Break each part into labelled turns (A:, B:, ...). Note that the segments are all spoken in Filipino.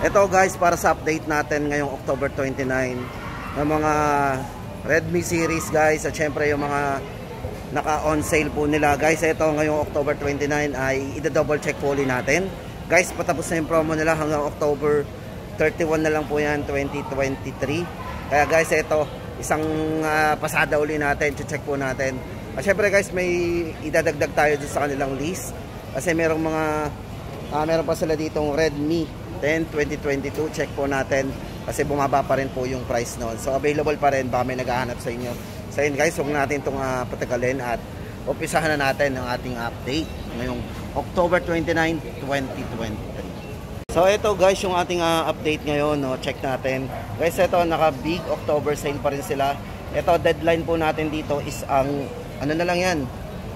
A: Ito guys, para sa update natin ngayong October 29 ng mga Redmi series guys, at syempre yung mga naka-on sale po nila guys. Ito ngayong October 29 ay i-double check po ulit natin guys. Patapos na yung promo nila hanggang October 31 na lang po yan, 2023. Kaya guys, ito isang pasada uli natin, check po natin. At syempre guys, may idadagdag tayo dun sa kanilang list kasi merong mga meron pa sila ditong Redmi 10 2022. Check po natin kasi bumaba pa rin po yung price noon. So available pa rin, baka may naghahanap sa inyo. So yun guys, huwag natin itong patagalin at umpisahan na natin ang ating update ngayong October 29, 2023. So ito guys, yung ating update ngayon, no? Check natin guys. Ito naka big October sale pa rin sila. Ito deadline po natin dito is ang ano na lang yan,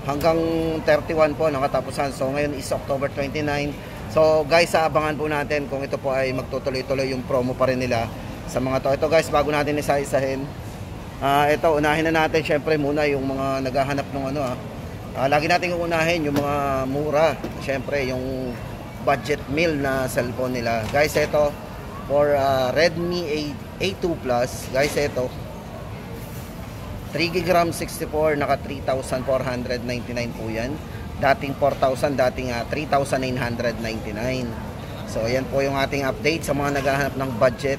A: hanggang 31 po nakatapusan. So ngayon is October 29. So guys, abangan po natin kung ito po ay magtutuloy-tuloy yung promo pa rin nila sa mga to. Ito guys, bago natin isa-isahin, ito unahin na natin syempre muna yung mga naghahanap ng ano lagi natin uunahin yung mga mura, syempre yung budget meal na cellphone nila guys. Ito for Redmi A2 Plus guys, ito 3GB RAM 64, naka 3,499 po yan. Dating 4,000, dating 3,999. So yan po yung ating update sa mga naghahanap ng budget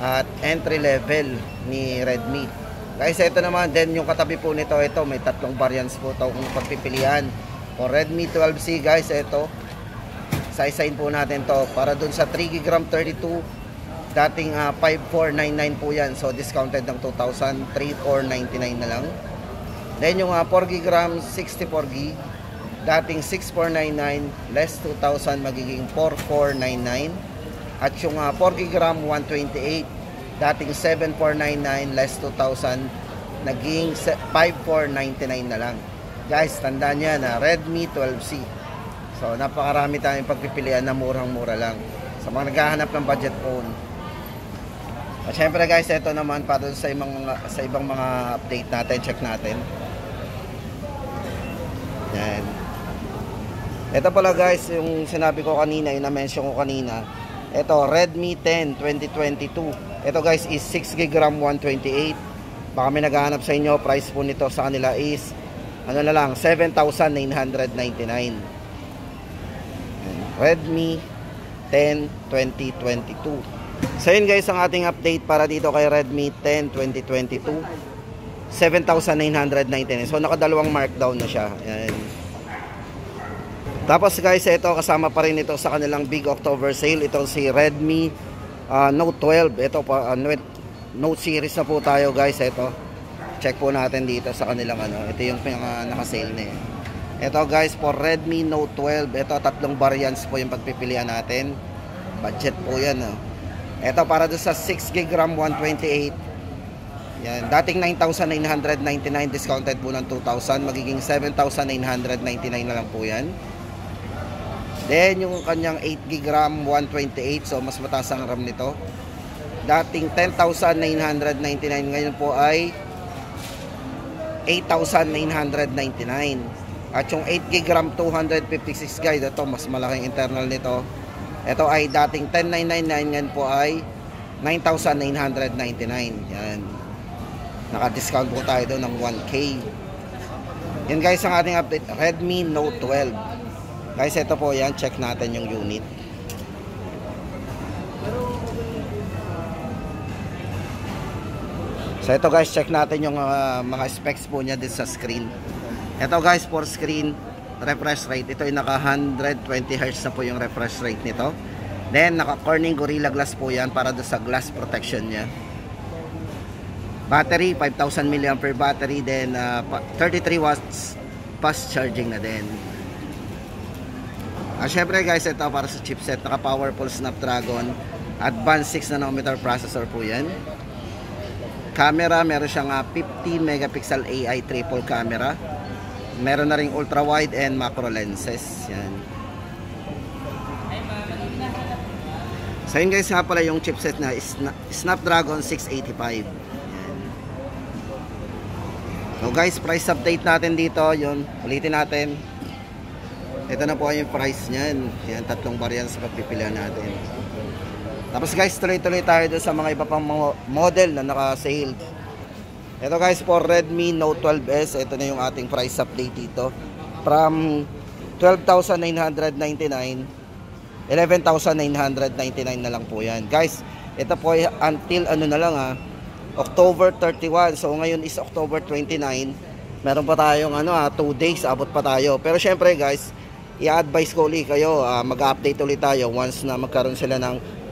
A: at entry level ni Redmi guys. Ito naman then yung katabi po nito, ito may tatlong variants po ito kung pagpipilian. For Redmi 12C guys, ito sa-sign po natin to para dun sa 3GB RAM 32, dating 5,499 po yan. So discounted ng 2,000, 3,499 na lang. Then yung 4GB RAM 64GB, dating 6,499 less 2,000, magiging 4,499. At yung 4GB RAM 128, dating 7,499 less 2,000, naging 5,499 na lang guys. Tandaan nyo na Redmi 12C. So napakarami tayong pagpipilian na murang-mura lang sa mga naghahanap ng budget phone. At syempre guys, ito naman para sa ibang mga update natin, check natin. Yan. Ito pala guys, yung sinabi ko kanina, yung na-mention ko kanina. Ito, Redmi 10 2022. Ito guys is 6GB RAM 128. Baka may naghahanap sa inyo, price po nito sa kanila is ano na lang, 7,999. Redmi 10 2022. So yun guys, ang ating update para dito kay Redmi 10 2022, 7,999. So nakadalawang markdown na siya. Ayan. Tapos guys, ito kasama pa rin ito sa kanilang big October sale. Ito si Redmi Note 12. Ito pa Note series na po tayo guys. Ito check po natin dito sa kanilang ito yung naka-sale na yan. Ito guys, for Redmi Note 12, ito tatlong variants po yung pagpipilian natin. Budget po yan. Ito para doon sa 6GB RAM 128. Yan, dating 9,999, discounted po ng 2,000, magiging 7,999 na lang po yan. Then yung kanyang 8GB RAM 128, so mas mataas ang RAM nito. Dating 10,999, ngayon po ay 8,999. At yung 8GB RAM 256 guys, ito mas malaking internal nito. Ito ay dating 10,999, ngayon po ay 9,999. Yan. Naka-discount po tayo doon ng 1K. Yan guys ang ating update, Redmi Note 12. Guys, ito po yan, check natin yung unit. So ito guys, check natin yung mga specs po niya din sa screen. Ito guys, for screen refresh rate, ito ay naka 120Hz na po yung refresh rate nito. Then naka Corning Gorilla Glass po yan para doon sa glass protection niya. Battery 5,000 mAh battery, then 33 watts fast charging na din. Syempre guys, ito para sa chipset, naka powerful Snapdragon Advanced 6nm processor po yan. Camera, meron siyang 50 megapixel AI triple camera. Meron na ring ultra wide and macro lenses. Yan. So yun guys, nga pala yung chipset na Snapdragon 685. Yan. So guys, price update natin dito. Yun, ulitin natin. Ito na po yung price niyan. Yan, tatlong variants pagpipilian natin. Tapos guys, tuloy-tuloy tayo doon sa mga iba pang model na naka-sale. Ito guys, for Redmi Note 12S, ito na yung ating price update dito. From 12,999, 11,999 na lang po yan. Guys, ito po ay until ano na lang October 31. So ngayon is October 29. Meron pa tayong 2 days, abot pa tayo. Pero syempre guys, i-advise ko ulit kayo, mag-update ulit tayo once na magkaroon sila ng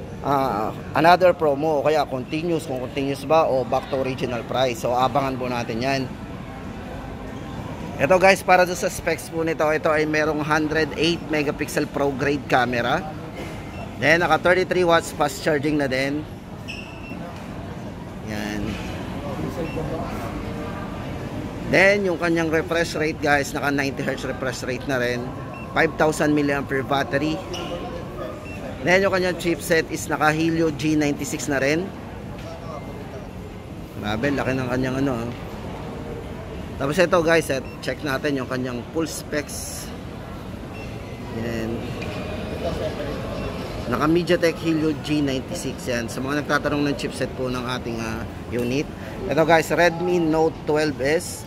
A: another promo o kaya continuous, kung continuous ba o back to original price. So abangan po natin yan. Ito guys, para doon sa specs po nito, ito ay merong 108 megapixel pro grade camera, then naka 33 watts fast charging na din. Yan. Then yung kanyang refresh rate guys, naka 90Hz refresh rate na rin, 5,000 mAh battery. Then yung kanyang chipset is naka Helio G96 na rin. Grabe, laki ng kanyang Tapos ito guys, check natin yung kanyang full specs. Yan. Naka MediaTek Helio G96 yan. Sa mga nagtatanong ng chipset po ng ating unit. Ito guys, Redmi Note 12S,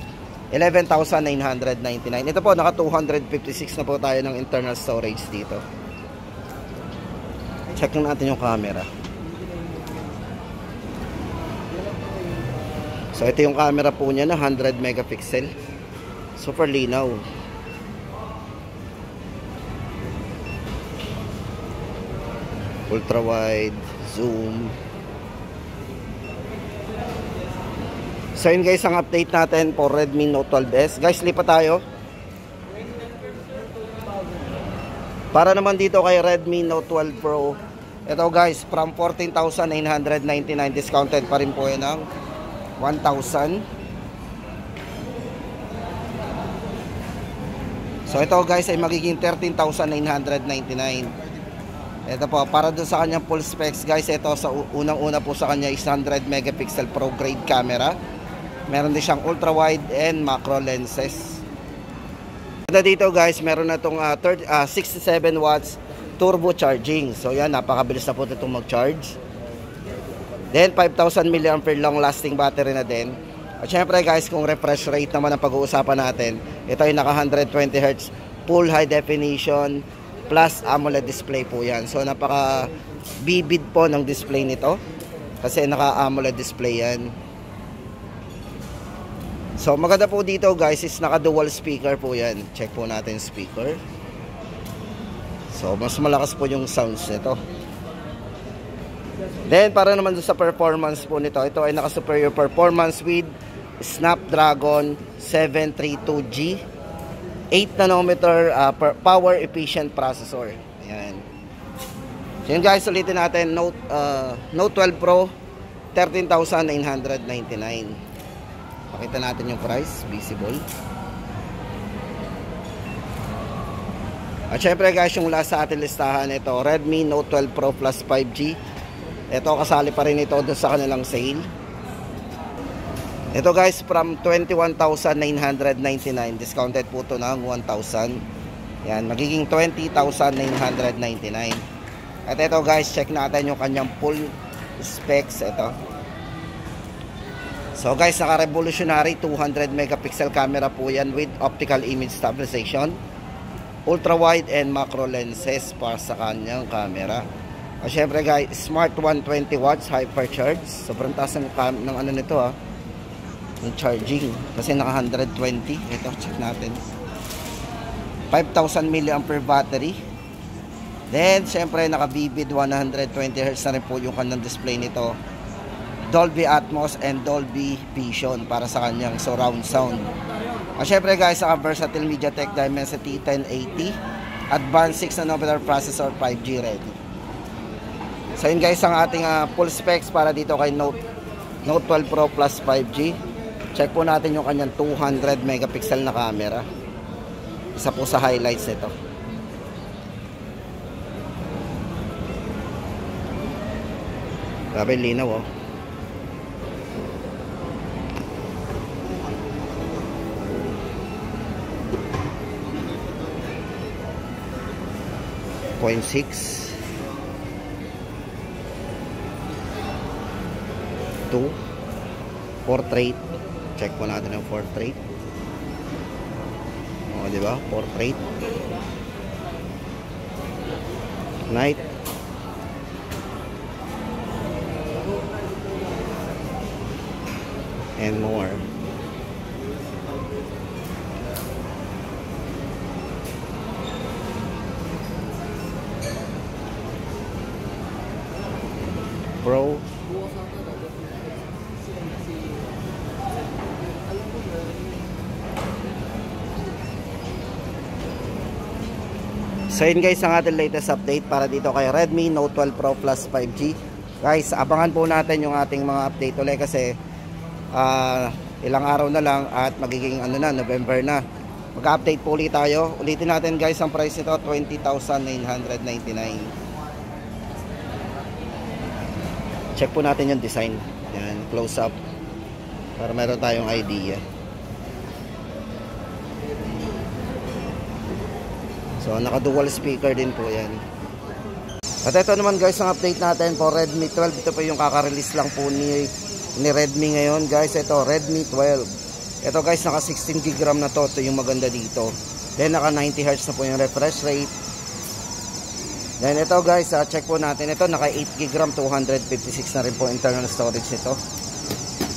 A: 11,999. Ito po, naka 256 na po tayo ng internal storage dito. Check natin yung camera. So ito yung camera po niya na 100 megapixel. Super linaw. Ultra wide, zoom. So yun guys, ang update natin for Redmi Note 12S. Guys, lipat tayo. Para naman dito kay Redmi Note 12 Pro, ito guys, from 14,999, discounted pa rin po yan ng 1,000. So ito guys ay magiging 13,999. Ito po, para dun sa kanyang full specs guys, ito sa unang-una po sa kanya is 100 megapixel pro grade camera. Meron din siyang ultra wide and macro lenses. Dito guys, meron na itong 67 watts turbo charging. So yan, napakabilis na po itong mag-charge. Then 5,000 mAh long lasting battery na din. At syempre guys, kung refresh rate naman ang pag-uusapan natin, ito ay naka 120Hz full high definition plus AMOLED display po yan. So napaka vivid po ng display nito kasi naka AMOLED display yan. So maganda po dito guys is naka dual speaker po yan. Check po natin speaker. So mas malakas po yung sounds nito. Then para naman sa performance po nito, ito ay naka superior performance with Snapdragon 732G 8 nanometer power efficient processor. Ayan. So yun guys, ulitin natin, Note 12 Pro 13,999. Pakita natin yung price, visible. At syempre guys, yung last sa ating listahan, ito Redmi Note 12 Pro Plus 5G. Ito kasali pa rin ito doon sa kanilang sale. Ito guys, from 21,999, discounted po ito ng 1,000. Yan, magiging 20,999. At ito guys, check natin yung kanyang full specs. Ito. So guys, naka-revolutionary 200 megapixel camera po yan with optical image stabilization, ultra wide and macro lenses para sa kanyang camera. At syempre guys, smart 120 watts hypercharge. Sobrang taas ng nito ng charging kasi naka 120. Ito, check natin. 5,000 mAh battery. Then syempre naka vivid 120Hz na rin po yung kanyang display nito. Dolby Atmos and Dolby Vision para sa kanyang surround sound. At syempre guys, naka versatile MediaTek Dimensity 1080 Advanced 6 nanometer processor, 5G ready. So yun guys ang ating full specs para dito kay Note 12 Pro Plus 5G. Check po natin yung kanyang 200 megapixel na camera. Isa po sa highlights nito. Grabe linaw 0.6. 2, portrait. Check po natin ang portrait. O, di ba? Portrait. Night. And more. Pro. So yun guys ang ating latest update para dito kay Redmi Note 12 Pro Plus 5G. Guys, abangan po natin yung ating mga update ulit kasi ilang araw na lang at magiging November na. Mag-update po ulit tayo. Ulitin natin guys ang price nito, 20,999. Check po natin yung design. Yan, close up para meron tayong idea. So naka dual speaker din po yan. At ito naman guys ang update natin for Redmi 12. Ito po yung kaka-release lang po ni Redmi ngayon guys. Ito Redmi 12. Ito guys naka 16GB RAM na to. Ito yung maganda dito. Then naka 90Hz na po yung refresh rate. Then ito guys check po natin. Ito naka 8GB RAM, 256 na rin po internal storage nito.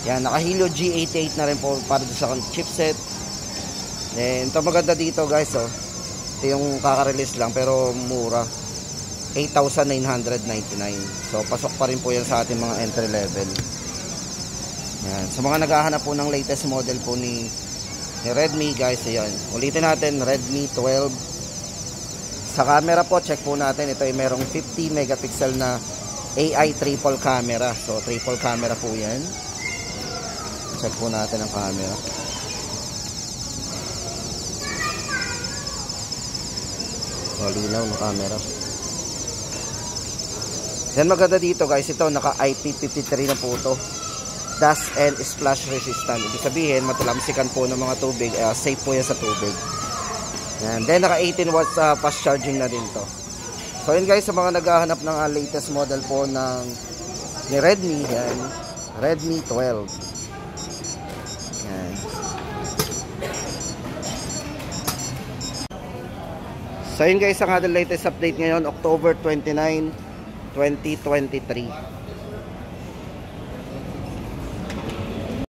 A: Yan, naka Helio G88 na rin po para sa chipset. Then ito maganda dito guys ito yung kaka-release lang pero mura, 8,999. So pasok pa rin po yan sa ating mga entry level. Yan. Sa mga naghahanap po ng latest model po ni Redmi guys, ayan. Ulitin natin, Redmi 12. Sa camera po, check po natin. Ito ay merong 50 megapixel na AI triple camera. So triple camera po yan. Check po natin ang camera. Linaw ng camera. Then maganda dito guys, ito naka IP53 na po ito. Dust and splash resistant. Ibig sabihin matalamsikan po ng mga tubig, safe po yan sa tubig. Yan. Then naka 18 watts fast charging na din to. So yun guys, sa mga naghahanap ng latest model po ni Redmi, yan, Redmi 12. Yan. So yun guys ang ating latest update ngayon, October 29, 2023.